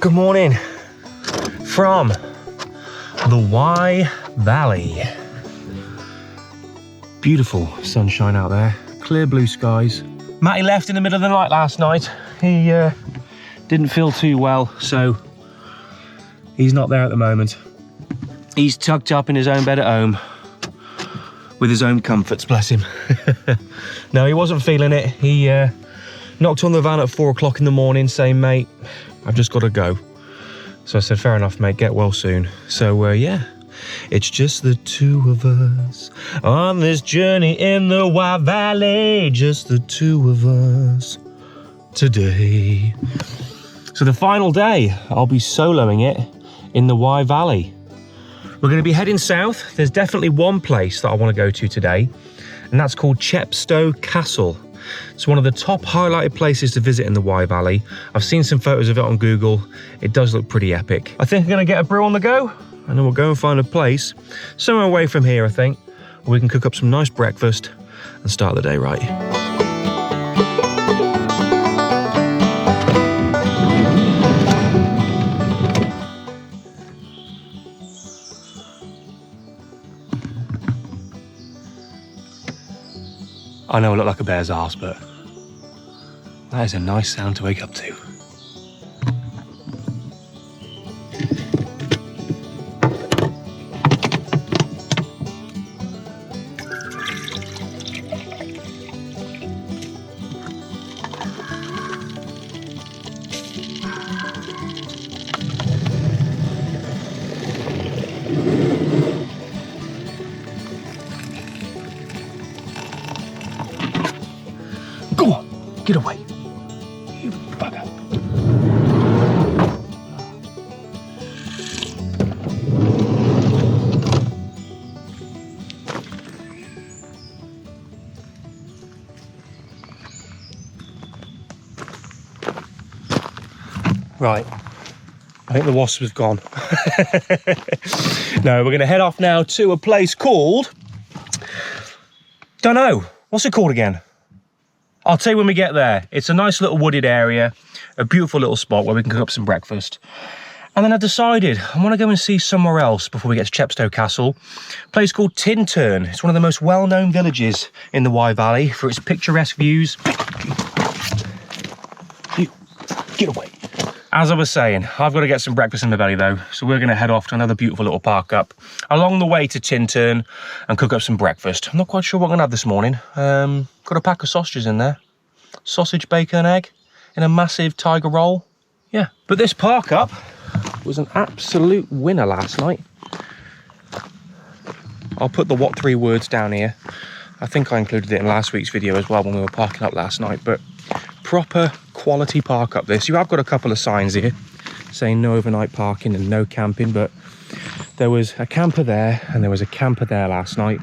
Good morning from the Wye Valley. Beautiful sunshine out there, clear blue skies. Matty left in the middle of the night last night. He didn't feel too well, so he's not there at the moment. He's tucked up in his own bed at home with his own comforts, bless him. No, he wasn't feeling it. He knocked on the van at 4 o'clock in the morning saying, mate, I've just got to go. So I said, fair enough, mate, get well soon. So yeah, it's just the two of us on this journey in the Wye Valley, just the two of us today. So the final day, I'll be soloing it in the Wye Valley. We're going to be heading south. There's definitely one place that I want to go to today, and that's called Chepstow Castle. It's one of the top highlighted places to visit in the Wye Valley. I've seen some photos of it on Google. It does look pretty epic. I think I'm going to get a brew on the go, and then we'll go and find a place somewhere away from here, I think, where we can cook up some nice breakfast and start the day right. I know I look like a bear's arse, but that is a nice sound to wake up to. Go on, get away. You bugger. Right, I think the wasps have gone. No, we're gonna head off now to a place called, don't know, what's it called again? I'll tell you when we get there. It's a nice little wooded area, a beautiful little spot where we can cook up some breakfast. And then I decided I want to go and see somewhere else before we get to Chepstow Castle. A place called Tintern. It's one of the most well-known villages in the Wye Valley for its picturesque views. You, get away. As I was saying, I've got to get some breakfast in my belly though, so we're going to head off to another beautiful little park up along the way to Tintern and cook up some breakfast. I'm not quite sure what I'm going to have this morning. Got a pack of sausages in there. Sausage, bacon, egg in a massive tiger roll. Yeah, but this park up was an absolute winner last night. I'll put the what 3 words down here. I think I included it in last week's video as well when we were parking up last night, but proper quality park up this. You have got a couple of signs here saying no overnight parking and no camping, but there was a camper there and there was a camper there last night,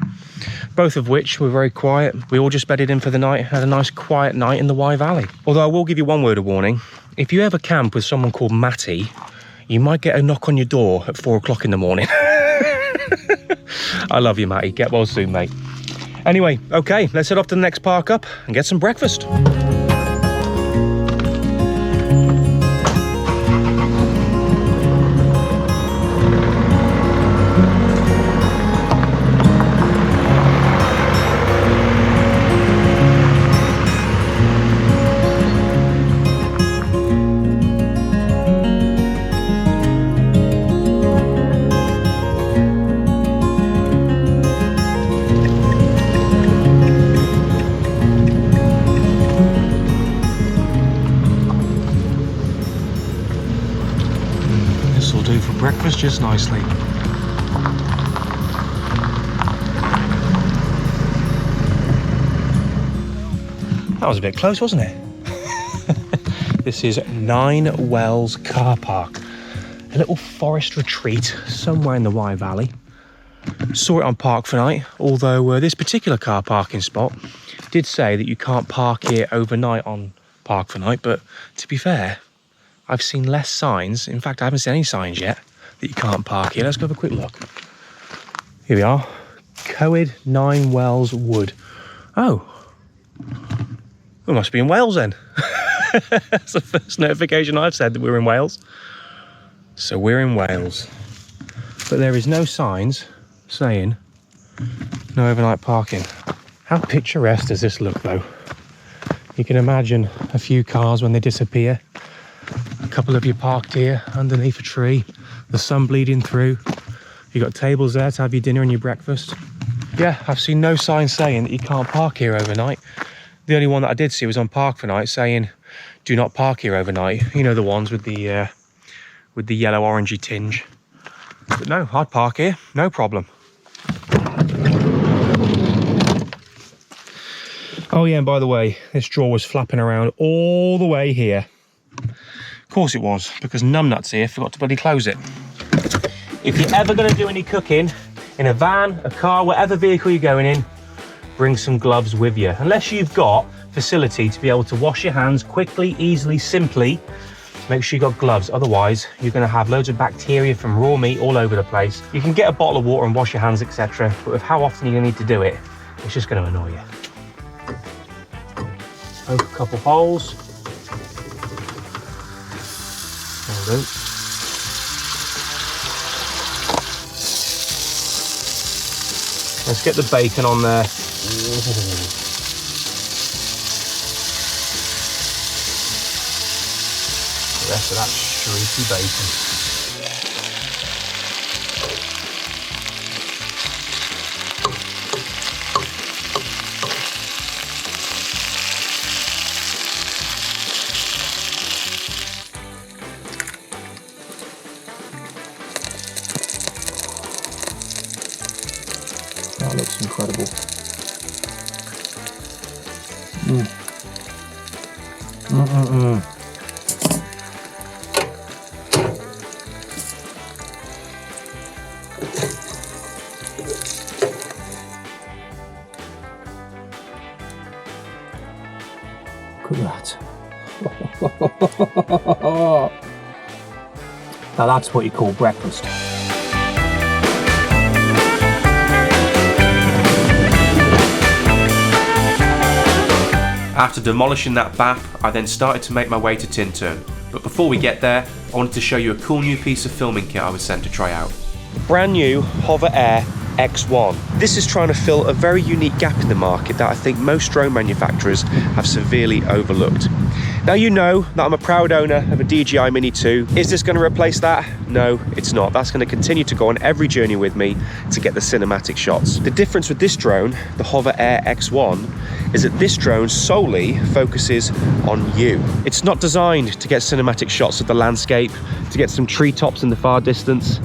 both of which were very quiet. We all just bedded in for the night, had a nice quiet night in the Wye Valley. Although I will give you one word of warning, if you ever camp with someone called Matty, you might get a knock on your door at 4 o'clock in the morning. I love you, Matty. Get well soon, mate. Anyway, okay, let's head off to the next park up and get some breakfast. Do for breakfast just nicely. That was a bit close, wasn't it? This is 9 Wells car park, a little forest retreat somewhere in the Wye Valley. Saw it on Park for Night, although this particular car parking spot did say that you can't park here overnight on Park for Night, but to be fair, I've seen less signs. In fact, I haven't seen any signs yet that you can't park here. Let's go have a quick look. Here we are. Coed 9 Wells Wood. Oh. We must be in Wales then. That's the first notification I've said that we're in Wales. So we're in Wales, but there is no signs saying no overnight parking. How picturesque does this look though? You can imagine a few cars when they disappear. A couple of you parked here underneath a tree, the sun bleeding through. You've got tables there to have your dinner and your breakfast. Yeah, I've seen no sign saying that you can't park here overnight. The only one that I did see was on Park for Night saying, do not park here overnight. You know, the ones with the yellow orangey tinge. But no, I'd park here, no problem. Oh yeah, and by the way, this drawer was flapping around all the way here. Of course it was, because numbnuts here forgot to bloody close it. If you're ever going to do any cooking in a van, a car, whatever vehicle you're going in, bring some gloves with you. Unless you've got facility to be able to wash your hands quickly, easily, simply, make sure you've got gloves. Otherwise, you're going to have loads of bacteria from raw meat all over the place. You can get a bottle of water and wash your hands, etc. But with how often you're going to need to do it, it's just going to annoy you. Poke a couple holes. There we go. Let's get the bacon on there. The rest of that streaky bacon. That looks incredible. Look at that. Now that's what you call breakfast. After demolishing that BAP, I then started to make my way to Tintern. But before we get there, I wanted to show you a cool new piece of filming kit I was sent to try out. Brand new HOVERAir X1. This is trying to fill a very unique gap in the market that I think most drone manufacturers have severely overlooked. Now you know that I'm a proud owner of a DJI Mini 2. Is this going to replace that? No, it's not. That's going to continue to go on every journey with me to get the cinematic shots. The difference with this drone, the HOVERAir X1, is that this drone solely focuses on you. It's not designed to get cinematic shots of the landscape, to get some treetops in the far distance.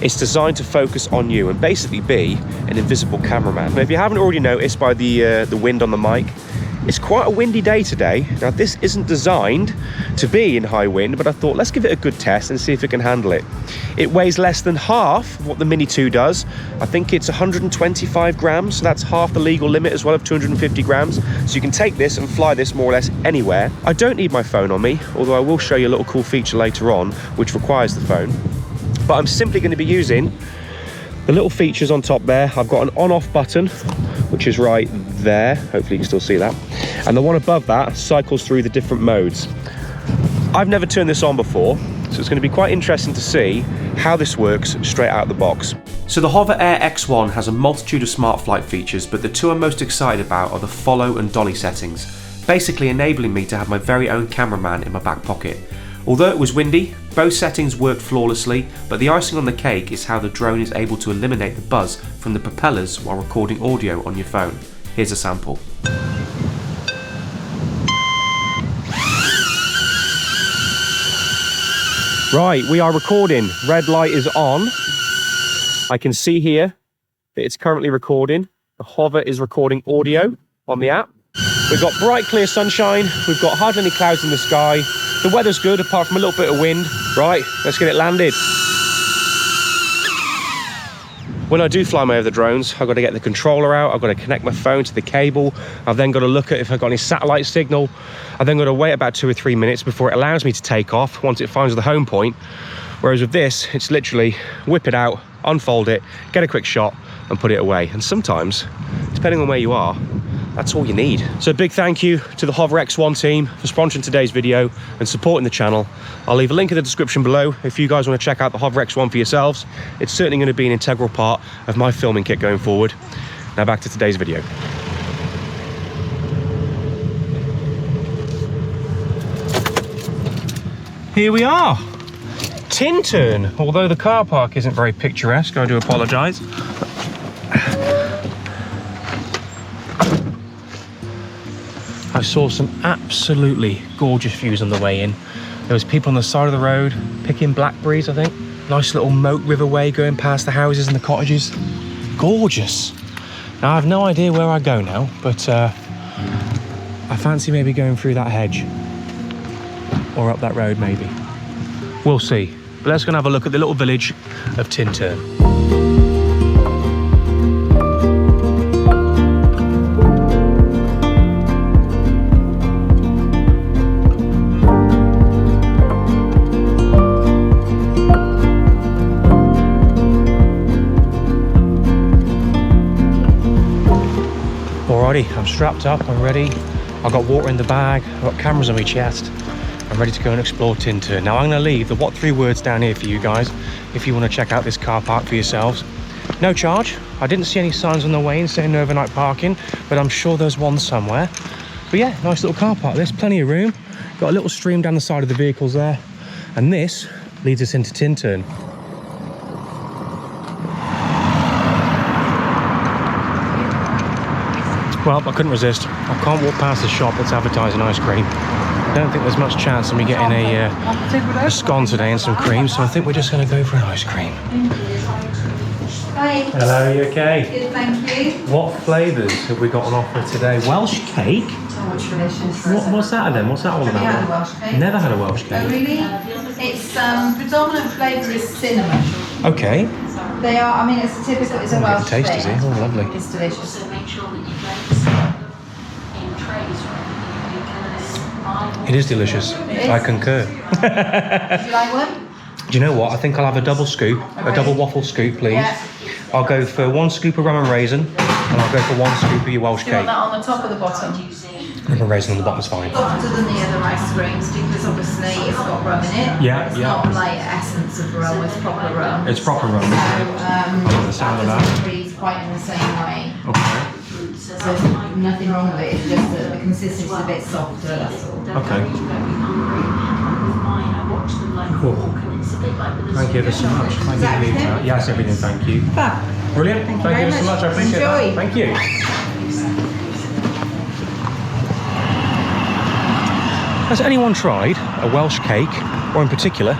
It's designed to focus on you and basically be an invisible cameraman. Now, if you haven't already noticed by the wind on the mic, it's quite a windy day today. Now, this isn't designed to be in high wind, but I thought let's give it a good test and see if it can handle it. It weighs less than half of what the Mini 2 does. I think it's 125 grams, so that's half the legal limit as well of 250 grams. So you can take this and fly this more or less anywhere. I don't need my phone on me, although I will show you a little cool feature later on which requires the phone. But I'm simply going to be using the little features on top there. I've got an on-off button, which is right there. Hopefully you can still see that. And the one above that cycles through the different modes. I've never turned this on before, so it's going to be quite interesting to see how this works straight out of the box. So the HOVERAir X1 has a multitude of smart flight features, but the two I'm most excited about are the follow and dolly settings, basically enabling me to have my very own cameraman in my back pocket. Although it was windy, both settings worked flawlessly, but the icing on the cake is how the drone is able to eliminate the buzz from the propellers while recording audio on your phone. Here's a sample. Right, we are recording. Red light is on. I can see here that it's currently recording. The Hover is recording audio on the app. We've got bright, clear sunshine. We've got hardly any clouds in the sky. The weather's good, apart from a little bit of wind. Right, let's get it landed. When I do fly my other drones, I've got to get the controller out. I've got to connect my phone to the cable. I've then got to look at if I've got any satellite signal. I've then got to wait about 2 or 3 minutes before it allows me to take off once it finds the home point. Whereas with this, it's literally whip it out, unfold it, get a quick shot and put it away. And sometimes, depending on where you are, that's all you need. So big thank you to the HOVERAir X1 team for sponsoring today's video and supporting the channel. I'll leave a link in the description below if you guys want to check out the HOVERAir X1 for yourselves. It's certainly going to be an integral part of my filming kit going forward. Now back to today's video. Here we are, Tintern. Although the car park isn't very picturesque, I do apologise. I saw some absolutely gorgeous views on the way in. There was people on the side of the road picking blackberries, I think. Nice little moat riverway going past the houses and the cottages. Gorgeous. Now I have no idea where I go now, but I fancy maybe going through that hedge. Or up that road maybe. We'll see. But let's go and have a look at the little village of Tintern. Alrighty, I'm strapped up, I'm ready. I've got water in the bag, I've got cameras on my chest. I'm ready to go and explore Tintern. Now I'm going to leave the what 3 words down here for you guys if you want to check out this car park for yourselves. No charge. I didn't see any signs on the way in saying no overnight parking, but I'm sure there's one somewhere. But yeah, nice little car park. There's plenty of room. Got a little stream down the side of the vehicles there. And this leads us into Tintern. Well, I couldn't resist. I can't walk past the shop that's advertising ice cream. I don't think there's much chance of me getting a scone today and some cream, so I think we're just going to go for an ice cream. Hi. Hello, you okay? Good, thank you. What flavours have we got on offer today? Welsh cake? Oh, it's delicious. What's that then? What's that all about? Have you had a Welsh cake? Never had a Welsh Oh, cake. really? It's predominant flavour is cinnamon. Okay. They are. I mean, it's a typical. It's a Welsh Taste is thing. it? Oh, lovely. It's delicious. So make sure that you don't serve in trays or anything. You can It is delicious. It I is. concur. Would you like one? Do you know what? I think I'll have a double scoop, a double waffle scoop, please. Yeah. I'll go for 1 scoop of rum and raisin, and I'll go for 1 scoop of your Welsh Do you want cake. that on the top or the bottom? Rum and raisin on the bottom's fine. Softer than the other ice creams because obviously it's got rum in it. Yeah, It's yeah. not like essence of rum. It's proper rum. It's proper rum. So I like the sound of that. doesn't freeze quite in the same way. Okay. So nothing wrong with it. It's just that the consistency is a bit softer. That's all. Okay. Cool. Thank you ever so much. Thank Is that you. everything? Yes, everything. Thank you. Brilliant. Thank you very so much. I much. appreciate Enjoy. that. Thank you. Has anyone tried a Welsh cake, or in particular,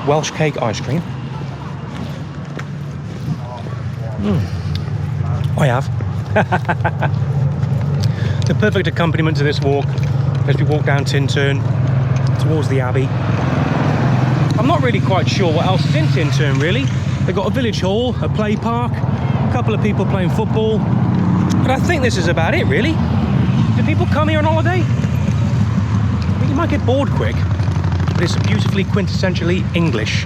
Welsh cake ice cream? I have. The perfect accompaniment to this walk as we walk down Tintern towards the Abbey. I'm not really quite sure what else is in Tintern really. They've got a village hall, a play park, a couple of people playing football, but I think this is about it really. Do people come here on holiday? I think you might get bored quick, but it's beautifully quintessentially English.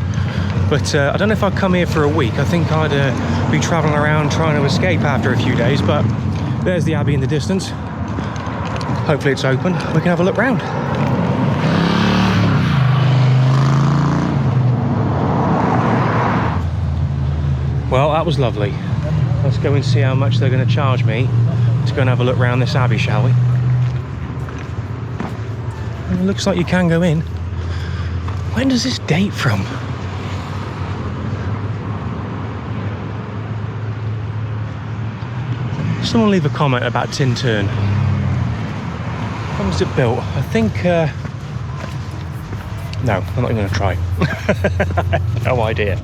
But I don't know if I'd come here for a week. I think I'd be travelling around trying to escape after a few days, but there's the Abbey in the distance. Hopefully it's open. We can have a look round. Well, that was lovely. Let's go and see how much they're going to charge me to go and have a look around this Abbey, shall we? It looks like you can go in. When does this date from? Someone leave a comment about Tintern. When was it built? I think... No, I'm not even going to try. No idea.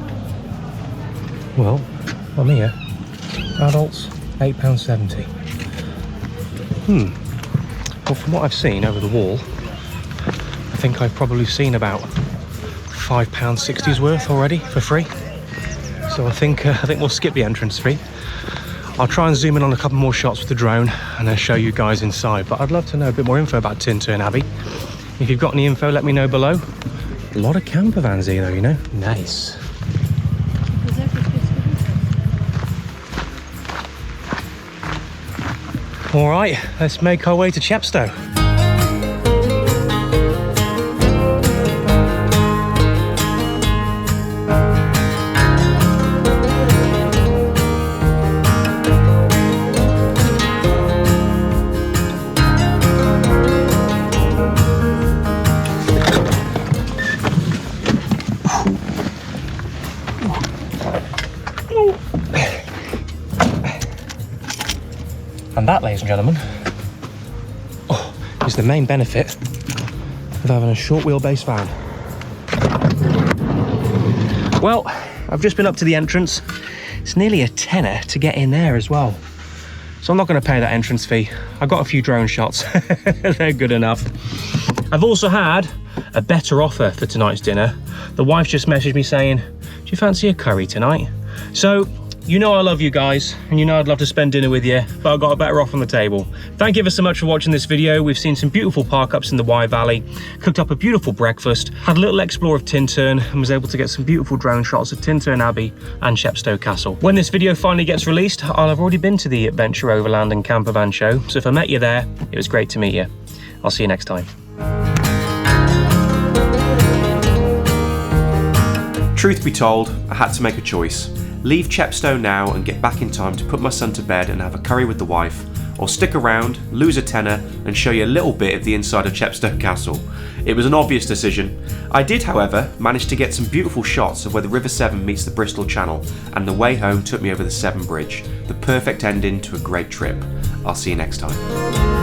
Well, I'm here. Adults, £8.70. Well, from what I've seen over the wall, I think I've probably seen about £5.60's worth already for free. So I think we'll skip the entrance fee. I'll try and zoom in on a couple more shots with the drone and then show you guys inside. But I'd love to know a bit more info about Tintern Abbey. If you've got any info, let me know below. A lot of camper vans here though, you know. Nice. All right, let's make our way to Chepstow. And that, ladies and gentlemen, is the main benefit of having a short wheelbase van. Well, I've just been up to the entrance. It's nearly a tenner to get in there as well. So I'm not going to pay that entrance fee. I got a few drone shots. They're good enough. I've also had a better offer for tonight's dinner. The wife just messaged me saying, do you fancy a curry tonight? So, you know I love you guys, and you know I'd love to spend dinner with you, but I've got a better offer on the table. Thank you ever so much for watching this video. We've seen some beautiful park-ups in the Wye Valley, cooked up a beautiful breakfast, had a little explore of Tintern, and was able to get some beautiful drone shots of Tintern Abbey and Chepstow Castle. When this video finally gets released, I'll have already been to the Adventure Overland and Camper Van show, so if I met you there, it was great to meet you. I'll see you next time. Truth be told, I had to make a choice. Leave Chepstow now and get back in time to put my son to bed and have a curry with the wife, or stick around, lose a tenner, and show you a little bit of the inside of Chepstow Castle. It was an obvious decision. I did, however, manage to get some beautiful shots of where the River Severn meets the Bristol Channel, and the way home took me over the Severn Bridge, the perfect ending to a great trip. I'll see you next time.